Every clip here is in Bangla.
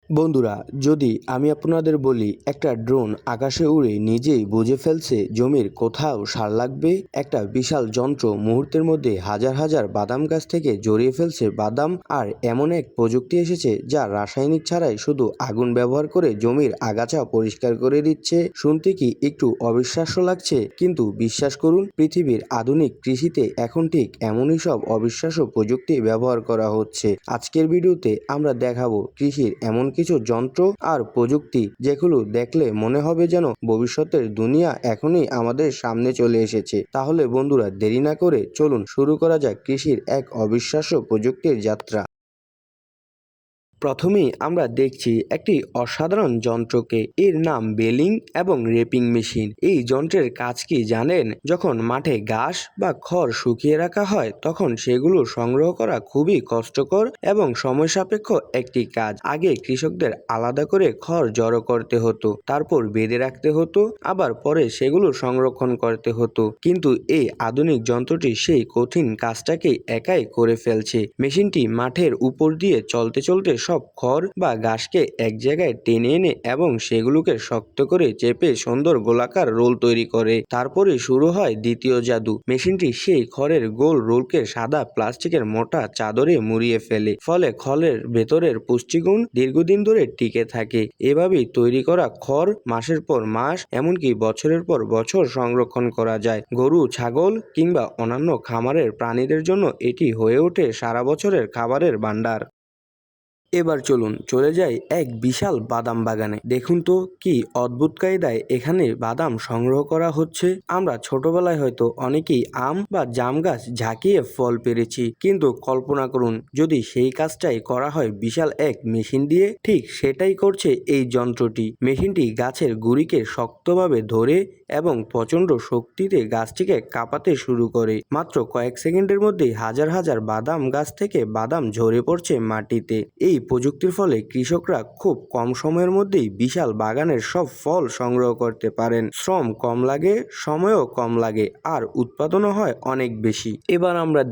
বন্ধুরা, যদি আমি আপনাদের বলি একটা ড্রোন আকাশে উড়ে নিজেই বুঝে ফেলছে জমির কোথাও সার লাগবে, একটা বিশাল যন্ত্র মুহূর্তের মধ্যে হাজার হাজার বাদাম গাছ থেকে জড়িয়ে ফেলছে বাদাম, আর এমন এক প্রযুক্তি এসেছে যা রাসায়নিক ছাড়াই শুধু আগুন ব্যবহার করে জমির আগাছা পরিষ্কার করে দিচ্ছে, শুনতে কি একটু অবিশ্বাস্য লাগছে? কিন্তু বিশ্বাস করুন, পৃথিবীর আধুনিক কৃষিতে এখন ঠিক এমনই সব অবিশ্বাস্য প্রযুক্তি ব্যবহার করা হচ্ছে। আজকের ভিডিওতে আমরা দেখাবো কৃষির এমন কিছু যন্ত্র আর প্রযুক্তি যেগুলো দেখলে মনে হবে যেন ভবিষ্যতের দুনিয়া এখনই আমাদের সামনে চলে এসেছে। তাহলে বন্ধুরা, দেরি না করে চলুন শুরু করা যাক কৃষির এক অবিশ্বাস্য প্রযুক্তির যাত্রা। প্রথমেই আমরা দেখছি একটি অসাধারণ যন্ত্রকে, এর নাম বেলিং এবং রেপিং মেশিন। এই যন্ত্রের কাজ কি জানেন? যখন মাঠে ঘাস বা খড় শুকিয়ে রাখা হয় তখন সেগুলো সংগ্রহ করা খুবই কষ্টকর এবং সময় সাপেক্ষ একটি কাজ। আগে কৃষকদের আলাদা করে খড় জড়ো করতে হতো, তারপর বেঁধে রাখতে হতো, আবার পরে সেগুলো সংরক্ষণ করতে হতো। কিন্তু এই আধুনিক যন্ত্রটি সেই কঠিন কাজটাকে একাই করে ফেলছে। মেশিনটি মাঠের উপর দিয়ে চলতে চলতে সব খড় বা ঘাসকে এক জায়গায় টেনে এনে এবং সেগুলোকে শক্ত করে চেপে সুন্দর গোলাকার রোল তৈরি করে। তারপরে শুরু হয় দ্বিতীয় জাদু। মেশিনটি সেই খড়ের গোল রোলকে সাদা প্লাস্টিকের মোটা চাদরে মুড়িয়ে ফেলে, ফলে খড়ের ভেতরের পুষ্টিগুণ দীর্ঘদিন ধরে টিকে থাকে। এভাবেই তৈরি করা খড় মাসের পর মাস, এমনকি বছরের পর বছর সংরক্ষণ করা যায়। গরু, ছাগল কিংবা অন্যান্য খামারের প্রাণীদের জন্য এটি হয়ে ওঠে সারা বছরের খাবারের ভাণ্ডার। এবার চলুন চলে যাই এক বিশাল বাদাম বাগানে। দেখুন তো কি অদ্ভুত কায়দায় এখানে বাদাম সংগ্রহ করা হচ্ছে। আমরা ছোটবেলায় হয়তো অনেকেই আম বা জাম গাছ ঝাঁকিয়ে ফল পেরেছি, কিন্তু কল্পনা করুন যদি সেই কাজটাই করা হয় বিশাল এক মেশিন দিয়ে। ঠিক সেটাই করছে এই যন্ত্রটি। মেশিনটি গাছের গুড়িকে শক্তভাবে ধরে এবং প্রচণ্ড শক্তিতে গাছটিকে কাঁপাতে শুরু করে। মাত্র কয়েক সেকেন্ডের মধ্যেই হাজার হাজার বাদাম গাছ থেকে বাদাম ঝরে পড়ছে মাটিতে। এই প্রযুক্তির ফলে কৃষকরা খুব কম সময়ের মধ্যেই বিশাল বাগানের সব ফল সংগ্রহ করতে পারেন। শ্রম কম লাগে, সময়ও কম লাগে, আর উৎপাদনও হয় অনেক বেশি। এবার আমরা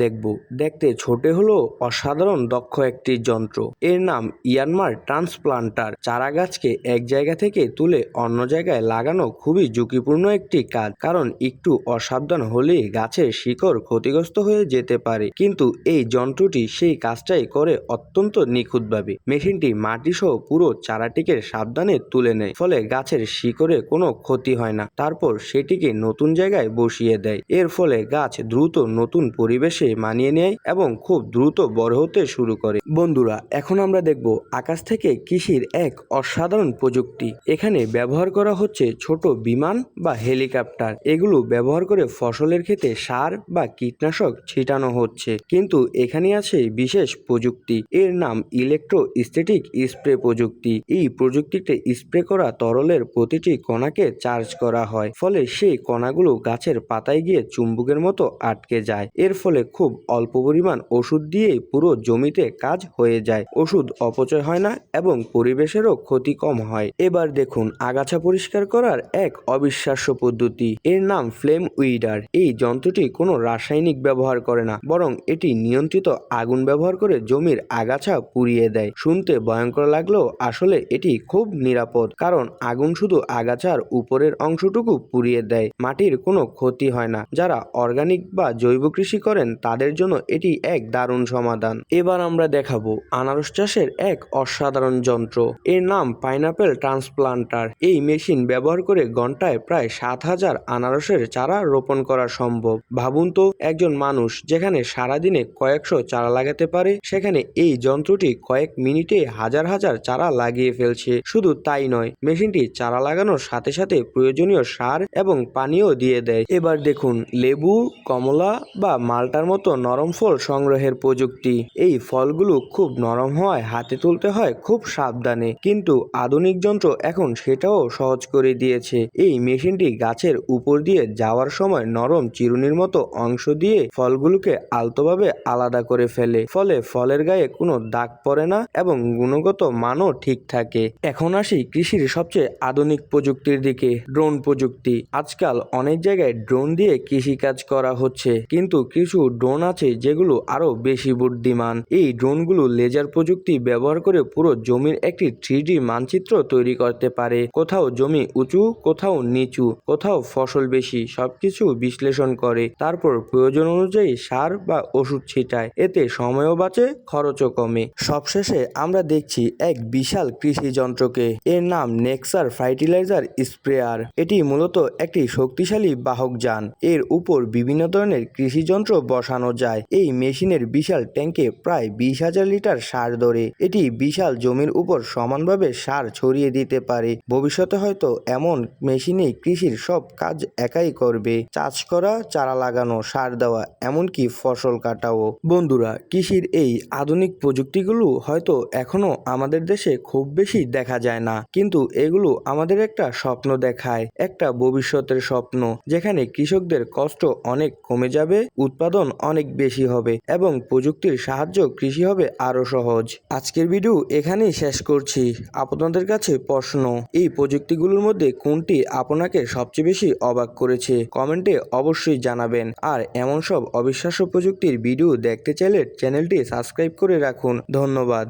দেখতে ছোট হলো অসাধারণ দক্ষ একটি যন্ত্র। এর নাম ইয়ানমার ট্রান্সপ্লান্টার। চারা গাছকে এক জায়গা থেকে তুলে অন্য জায়গায় লাগানো খুবই ঝুঁকিপূর্ণ একটি কাজ, কারণ একটু অসাবধান হলেই গাছের শিকড় ক্ষতিগ্রস্ত হয়ে যেতে পারে। কিন্তু এই যন্ত্রটি সেই কাজটাই করে অত্যন্ত নিখুঁতভাবে। মেশিনটি মাটিসহ পুরো চারাটিকে সাবধানে তুলে নেয়, ফলে গাছের শিকড়ে কোনো ক্ষতি হয় না। তারপর সেটিকে নতুন জায়গায় বসিয়ে দেয়। এর ফলে গাছ দ্রুত নতুন পরিবেশে মানিয়ে নেয় এবং খুব দ্রুত বড় হতে শুরু করে। বন্ধুরা, এখন আমরা দেখব আকাশ থেকে কৃষির এক অসাধারণ প্রযুক্তি। এখানে ব্যবহার করা হচ্ছে ছোট বিমান বা হেলিকপ্টার। এগুলো ব্যবহার করে ফসলের ক্ষেতে সার বা কীটনাশক ছিটানো হচ্ছে। কিন্তু এখানে আছে বিশেষ প্রযুক্তি। এর নাম ইলেকট্রোস্ট্যাটিক স্প্রে প্রযুক্তি। এই প্রযুক্তিতে স্প্রে করা তরলের প্রতিটি কণাকে চার্জ করা হয়, ফলে সেই কণাগুলো গাছের পাতায় গিয়ে চুম্বকের মতো আটকে যায়। এর ফলে খুব অল্প পরিমাণ ওষুধ দিয়েই পুরো জমিতে কাজ হয়ে যায়। ওষুধ অপচয় হয় না এবং পরিবেশেরও ক্ষতি কম হয়। এবার দেখুন আগাছা পরিষ্কার করার এক অবিশ্বাস্য পদ্ধতি। এর নাম ফ্লেম উইডার। এই যন্ত্রটি কোনো রাসায়নিক ব্যবহার করে না, বরং এটি নিয়ন্ত্রিত আগুন ব্যবহার করে জমির আগাছা পুড়িয়ে দেয়। শুনতে ভয়ঙ্কর লাগলেও আসলে এটি খুব নিরাপদ, কারণ আগুন শুধু আগাছার উপরের অংশটুকু পুড়িয়ে দেয়, মাটির কোনো ক্ষতি হয় না। যারা অর্গানিক বা জৈব কৃষি করেন তাদের জন্য এটি এক দারুণ সমাধান। এবার আমরা দেখাবো আনারস চাষের এক অসাধারণ যন্ত্র। এর নাম পাইনাপেল ট্রান্সপ্লান্টার। এই মেশিন ব্যবহার করে ঘন্টায় প্রায় 7,000 আনারসের চারা রোপণ করা সম্ভব। ভাবুন তো, একজন মানুষ যেখানে সারাদিনে কয়েকশো চারা লাগাতে পারে, সেখানে এই যন্ত্রটি কয়েক মিনিটে হাজার হাজার চারা লাগিয়ে ফেলছে। শুধু তাই নয়, মেশিনটি চারা লাগানোর সাথে সাথে প্রয়োজনীয় সার এবং পানিও দিয়ে দেয়। এবার দেখুন লেবু, কমলা বা মাল্টার মতো নরম ফল সংগ্রহের প্রযুক্তি। এই ফলগুলো খুব নরম হওয়ায় হাতে তুলতে হয় খুব সাবধানে, কিন্তু আধুনিক যন্ত্র এখন সেটাও সহজ করে দিয়েছে। এই মেশিনটি গাছের উপর দিয়ে যাওয়ার সময় নরম চিরুনির মতো অংশ দিয়ে ফলগুলোকে আলতোভাবে আলাদা করে ফেলে, ফলে ফলের গায়ে কোনো দাগ পড়ে না এবং গুণগত মানও ঠিক থাকে। এখন আসি কৃষির সবচেয়ে আধুনিক প্রযুক্তির দিকে, ড্রোন প্রযুক্তি। আজকাল অনেক জায়গায় ড্রোন দিয়ে কৃষিকাজ করা হচ্ছে, কিন্তু কিছু ড্রোন আছে যেগুলো আরো বেশি বুদ্ধিমান। এই ড্রোনগুলো লেজার প্রযুক্তি ব্যবহার করে পুরো জমির একটি 3D মানচিত্র তৈরি করতে পারে। কোথাও জমি উঁচু, কোথাও নিচু, কোথাও ফসল বেশি, সবকিছু বিশ্লেষণ করে তারপর প্রয়োজন অনুযায়ী সার বা ওষুধ ছিটায়। এতে সময়ও বাঁচে, খরচও কমে। সবশেষে আমরা দেখছি এক বিশাল কৃষি যন্ত্রকে। এর নাম নেক্সার ফার্টিলাইজার স্প্রেয়ার। এটি মূলত একটি শক্তিশালী বাহক যান। এর উপর বিভিন্ন ধরনের কৃষি যন্ত্র বসানো যায়। এই মেশিনের বিশাল ট্যাঙ্কে প্রায় 20,000 লিটার সার ধরে। এটি বিশাল জমির উপর সমানভাবে সার ছড়িয়ে দিতে পারে। ভবিষ্যতে হয়তো এমন মেশিনেই কৃষির সব কাজ একাই করবে, চাষ করা, চারা লাগানো, সার দেওয়া, এমনকি ফসল কাটাও। বন্ধুরা, কৃষির এই আধুনিক প্রযুক্তিগুলো হয়তো এখনো আমাদের দেশে খুব বেশি দেখা যায় না, কিন্তু এগুলো আমাদের একটা স্বপ্ন দেখায়, একটা ভবিষ্যতের স্বপ্ন যেখানে কৃষকদের কষ্ট অনেক কমে যাবে, উৎপাদন অনেক বেশি হবে এবং প্রযুক্তির সাহায্য কৃষি হবে আরো সহজ। আজকের ভিডিও এখানেই শেষ করছি। আপনাদের কাছে প্রশ্ন, এই প্রযুক্তিগুলোর মধ্যে কোনটি আপনাকে সবচেয়ে বেশি অবাক করেছে? কমেন্টে অবশ্যই জানাবেন। আর এমন সব অবিশ্বাস্য প্রযুক্তির ভিডিও দেখতে চাইলে চ্যানেলটি সাবস্ক্রাইব করে রাখুন। ধন্যবাদ।